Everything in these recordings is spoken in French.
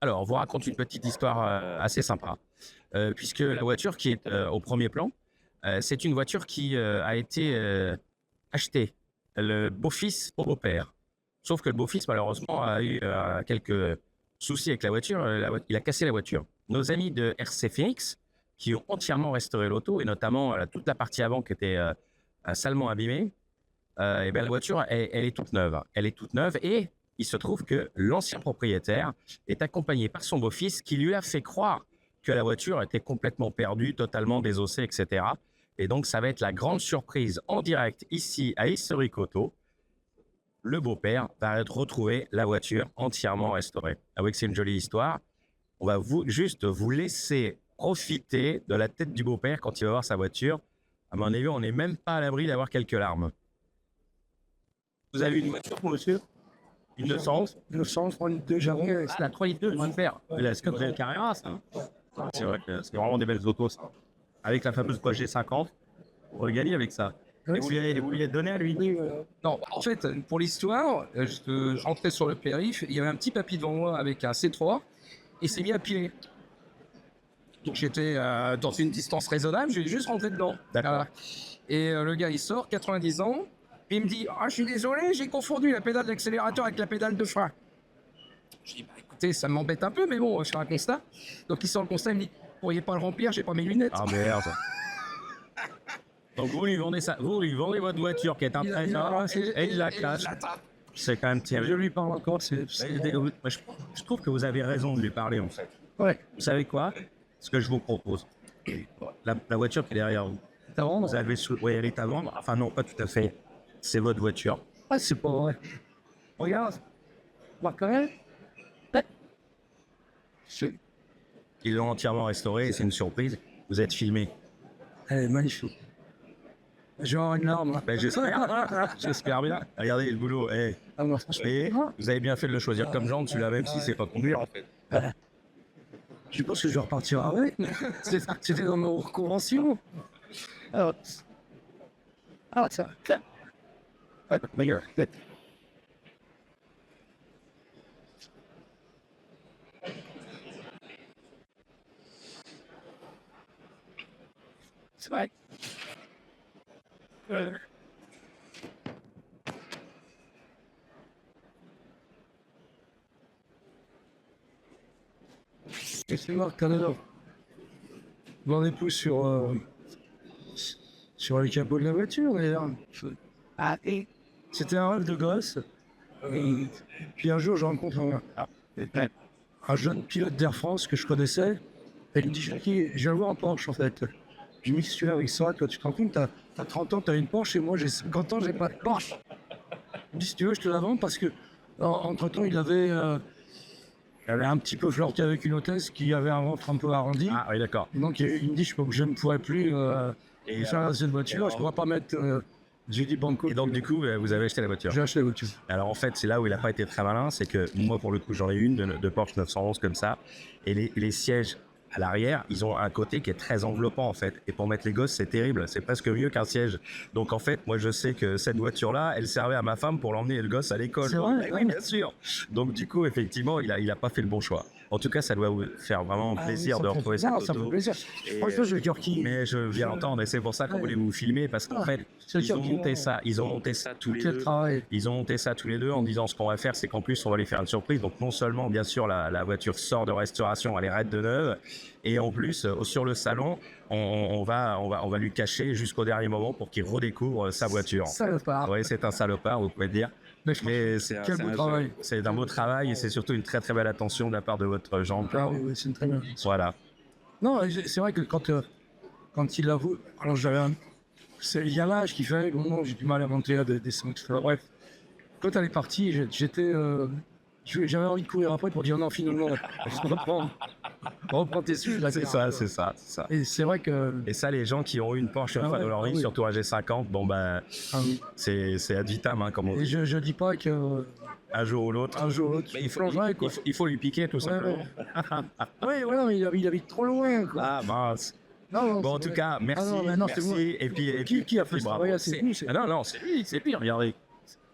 Alors, on vous raconte une petite histoire assez sympa, puisque la voiture qui est au premier plan, c'est une voiture qui a été achetée, le beau-fils au beau-père. Sauf que le beau-fils, malheureusement, a eu quelques soucis avec la voiture, il a cassé la voiture. Nos amis de RC Phoenix, qui ont entièrement restauré l'auto, et notamment toute la partie avant qui était salement abîmée, et bien la voiture, elle est toute neuve. Elle est toute neuve et il se trouve que l'ancien propriétaire est accompagné par son beau-fils qui lui a fait croire que la voiture était complètement perdue, totalement désossée, etc. Et donc, ça va être la grande surprise en direct ici à Historic Auto. Le beau-père va retrouver la voiture entièrement restaurée. Avouez que c'est une jolie histoire. On va juste vous laisser profiter de la tête du beau-père quand il va voir sa voiture. À mon avis, on n'est même pas à l'abri d'avoir quelques larmes. Vous avez une voiture pour monsieur? Une 211? 903 litres de jargon. C'est la 3 litres 2, super. Est-ce que vous avez le Carrera, ça? C'est vrai que c'est vraiment des belles autos, ça. Avec la fameuse Porsche G50, vous régalez avec ça. Et vous lui avez donné à lui? Non, en fait, pour l'histoire, je rentrais sur le périph', il y avait un petit papy devant moi avec un C3, et il s'est mis à piler. Donc j'étais dans une distance raisonnable, je vais juste rentrer dedans. D'accord. Et le gars, il sort, 90 ans, et il me dit « Ah, je suis désolé, j'ai confondu la pédale d'accélérateur avec la pédale de frein. » Je dis « Bah écoutez, ça m'embête un peu, mais bon, je fais un constat. » Donc il sort le constat, il me dit « Vous pourriez pas le remplir, j'ai pas mes lunettes. » Ah merde. Donc vous lui vendez ça, vous lui vendez votre voiture qui est un trésor et il la cache. C'est quand même terrible. Je lui parle encore, Je trouve que vous avez raison de lui parler en fait. Ouais. Vous savez quoi? Ce que je vous propose, la voiture qui est derrière vous, T'as vraiment. vous avez oui, elle est à vendre. Enfin non, pas tout à fait. C'est votre voiture. Ah, c'est pas vrai. Regarde. Voir quand même. Ils l'ont entièrement restaurée et c'est une surprise. Vous êtes filmé. Elle est magnifique. Je vais avoir une larme. Ben, j'espère. J'espère bien. Regardez le boulot. Eh. Ah non, franchement. Et vous avez bien fait de le choisir comme genre, celui-là, même si c'est pas conduire en fait. Je pense que je vais repartir avec. C'était dans nos conventions. Alors, ça. Meilleur. C'est vrai. Et c'est mort, Canada. M'en ai plus sur le capot de la voiture, d'ailleurs. Ah, et c'était un rêve de gosse. Puis un jour, je rencontre un jeune pilote d'Air France que je connaissais. Et il me dit, Jackie, je viens voir en Porsche, en fait. Je me dis, si tu es avec ça, toi, tu te rends compte, t'as 30 ans, t'as une Porsche, et moi, j'ai 50 ans, j'ai pas de Porsche. Il me dit, si tu veux, je te la vends, parce que, entre-temps, il avait un petit peu flirté avec une hôtesse qui avait un ventre un peu arrondi. Ah oui, d'accord. Donc, il me dit, je ne pourrais plus faire cette voiture, je ne pourrais pas mettre... j'ai dit banco. Et donc, du coup, vous avez acheté la voiture. J'ai acheté la voiture. Alors, en fait, c'est là où il n'a pas été très malin. C'est que moi, pour le coup, j'en ai une de Porsche 911 comme ça. Et les sièges à l'arrière, ils ont un côté qui est très enveloppant, en fait. Et pour mettre les gosses, c'est terrible. C'est presque mieux qu'un siège. Donc, en fait, moi, je sais que cette voiture-là, elle servait à ma femme pour l'emmener le gosse à l'école. C'est vrai? Oui, bien sûr. Donc, du coup, effectivement, il a pas fait le bon choix. En tout cas, ça doit vous faire vraiment plaisir de retrouver cette Ça me fait auto. plaisir. Franchement, je veux dire qui. Mais je viens l'entendre et c'est pour ça qu'on voulait vous filmer parce qu'en fait, ils ont monté ça tous les deux. Ils ont monté ça tous les deux en disant ce qu'on va faire, c'est qu'en plus on va lui faire une surprise. Donc non seulement bien sûr la voiture sort de restauration, elle est raide de neuve, et en plus sur le salon, on va lui cacher jusqu'au dernier moment pour qu'il redécouvre sa voiture. Salopard. Oui, c'est un salopard, vous pouvez dire. Mais Quel beau travail. C'est un beau travail et c'est surtout une très très belle attention de la part de votre Jean. Ah oui, c'est une très belle. Voilà. Non, c'est vrai que quand il avoue, alors c'est le yalage qui fait que j'ai du mal à monter à des sons. Bref, quand elle est partie, j'avais envie de courir après pour dire non, finalement, reprends tes sujets. C'est ça. Et c'est vrai que. Et ça, les gens qui ont eu une Porsche une fois dans leur vie, surtout un G50, bon ben, c'est ad vitam, hein, comme on dit. Et je dis pas que. Un jour ou l'autre. Mais il faut lui piquer tout simplement. Oui, non, mais il habite trop loin, quoi. Ah mince. Non, bon, en tout cas, merci. Merci. Et puis, qui a fait ça? Bravo. Non, c'est lui, c'est pire. Regardez.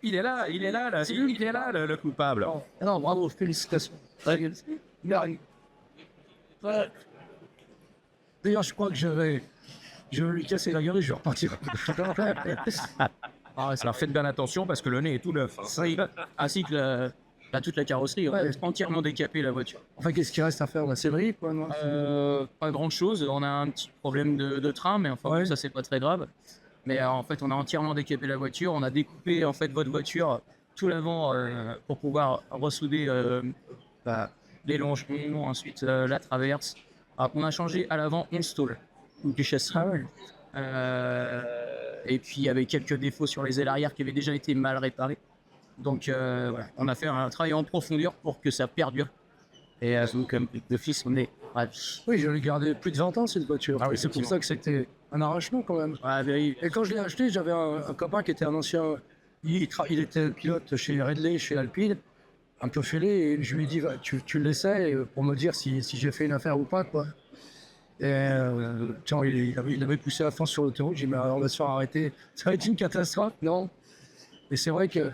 Il est là, c'est lui qui est là, le coupable. Non, bravo, félicitations. Dernier. Ouais. D'ailleurs, je crois que je vais lui casser la gueule et je vais repartir. Alors faites bien attention parce que le nez est tout neuf. Ainsi que toute la carrosserie, Ouais. est entièrement décapée la voiture. Enfin, qu'est-ce qu'il reste à faire? C'est vrai, quoi, non? Pas grand chose, on a un petit problème de train, mais enfin Ouais. ça c'est pas très grave. Mais en fait on a entièrement décapé la voiture, on a découpé en fait votre voiture tout l'avant pour pouvoir ressouder les longements, ensuite la traverse. Alors, on a changé à l'avant 11 stalls, donc du châssis. Ah ouais. Et puis il y avait quelques défauts sur les ailes arrière qui avaient déjà été mal réparés. Donc voilà, on a fait un travail en profondeur pour que ça perdure. Et donc de fils, on est ravis. Oui, je l'ai gardé plus de 20 ans, cette voiture. Ah oui, Et c'est pour effectivement. ça que c'était un arrachement, quand même. Ouais, mais Et quand je l'ai acheté, j'avais un copain qui était un ancien... Il était pilote chez Redley, chez Alpine, un peu fêlé, et je lui ai dit, va, tu le laissais pour me dire si j'ai fait une affaire ou pas, quoi. Et tiens, il avait poussé à fond sur l'autoroute, j'ai dit, mais on va se faire arrêter. Ça va être une catastrophe, non? Et c'est vrai que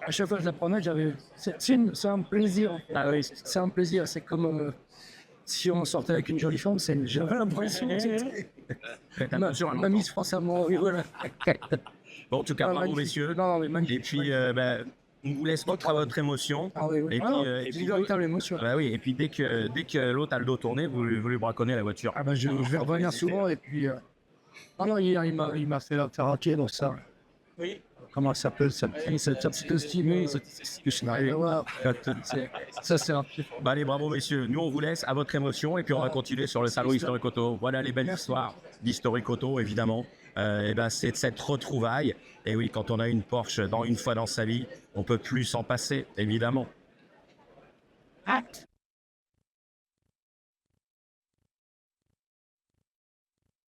à chaque fois que je la prenais, c'est un plaisir. ah oui, C'est un plaisir, c'est comme si on sortait avec une jolie femme, j'avais l'impression que faites ma attention à ma Miss France à moi, oui, voilà. Bon, en tout cas, Ah, bravo magnifique. messieurs. Non, non, mais magnifique. Et puis, on vous laisse vivre à votre émotion. Ah oui, oui. Et Ah puis, non, et c'est puis une véritable émotion. Bah oui, et puis dès que l'autre a le dos tourné, vous lui braconnez la voiture. Ah ben, je vais revenir souvent et puis... Ah non, hier, il m'a fait la faire donc ça... oui. Comment ça s'appelle, cette petite estimée, ce que je n'arrive à voir. Ça, c'est un petit... Bah allez, bravo messieurs. Nous, on vous laisse à votre émotion et puis on va continuer sur le salon Historique Auto. Voilà les belles histoires d'Historique Auto, évidemment. Et ben, c'est de cette retrouvaille. Et oui, quand on a une Porsche une fois dans sa vie, on peut plus s'en passer, évidemment.